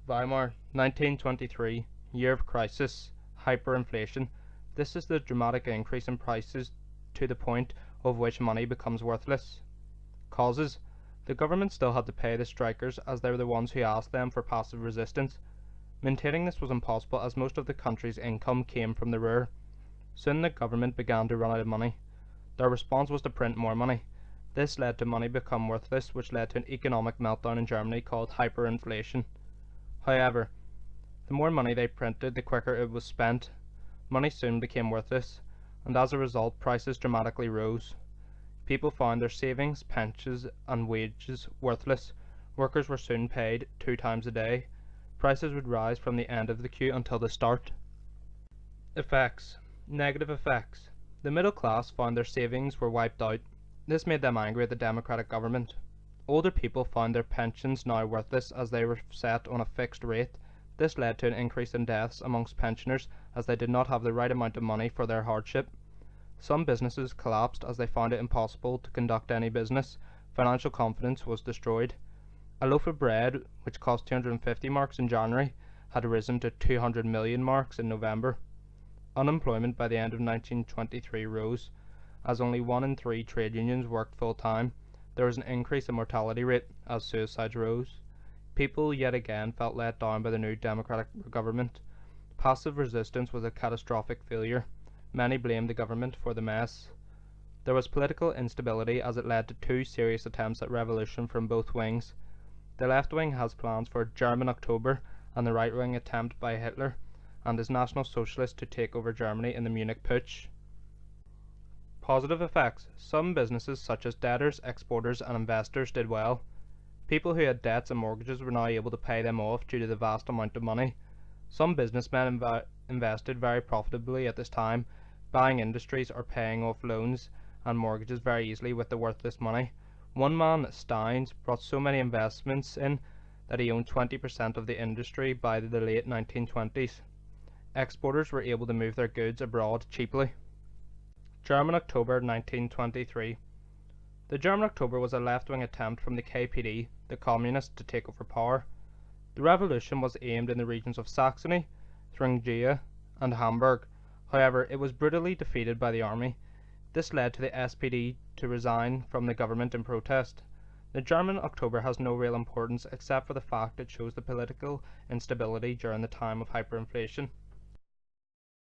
History-Weimar, 1923, year of crisis, hyperinflation. This is the dramatic increase in prices to the point of which money becomes worthless. Causes: the government still had to pay the strikers as they were the ones who asked them for passive resistance. Maintaining this was impossible as most of the country's income came from the rear. Soon the government began to run out of money. Their response was to print more money. This led to money become worthless, which led to an economic meltdown in Germany called hyperinflation. However, the more money they printed, the quicker it was spent. Money soon became worthless, and as a result, prices dramatically rose. People found their savings, pensions, and wages worthless. Workers were soon paid 2 times a day. Prices would rise from the end of the queue until the start. Effects. Negative effects. The middle class found their savings were wiped out. This made them angry at the democratic government. Older people found their pensions now worthless as they were set on a fixed rate. This led to an increase in deaths amongst pensioners as they did not have the right amount of money for their hardship. Some businesses collapsed as they found it impossible to conduct any business. Financial confidence was destroyed. A loaf of bread, which cost 250 marks in January, had risen to 200 million marks in November. Unemployment by the end of 1923 rose. As only 1 in 3 trade unions worked full-time, there was an increase in mortality rate as suicides rose. People yet again felt let down by the new democratic government. Passive resistance was a catastrophic failure. Many blamed the government for the mess. There was political instability as it led to 2 serious attempts at revolution from both wings. The left wing has plans for German October and the right wing attempt by Hitler and his National Socialists to take over Germany in the Munich Putsch. Positive effects. Some businesses such as debtors, exporters and investors did well. People who had debts and mortgages were now able to pay them off due to the vast amount of money. Some businessmen invested very profitably at this time, buying industries or paying off loans and mortgages very easily with the worthless money. One man, Steins, brought so many investments in that he owned 20% of the industry by the late 1920s. Exporters were able to move their goods abroad cheaply. German October 1923. The German October was a left-wing attempt from the KPD, the communists, to take over power. The revolution was aimed in the regions of Saxony, Thuringia and Hamburg. However, it was brutally defeated by the army. This led to the SPD to resign from the government in protest. The German October has no real importance except for the fact it shows the political instability during the time of hyperinflation.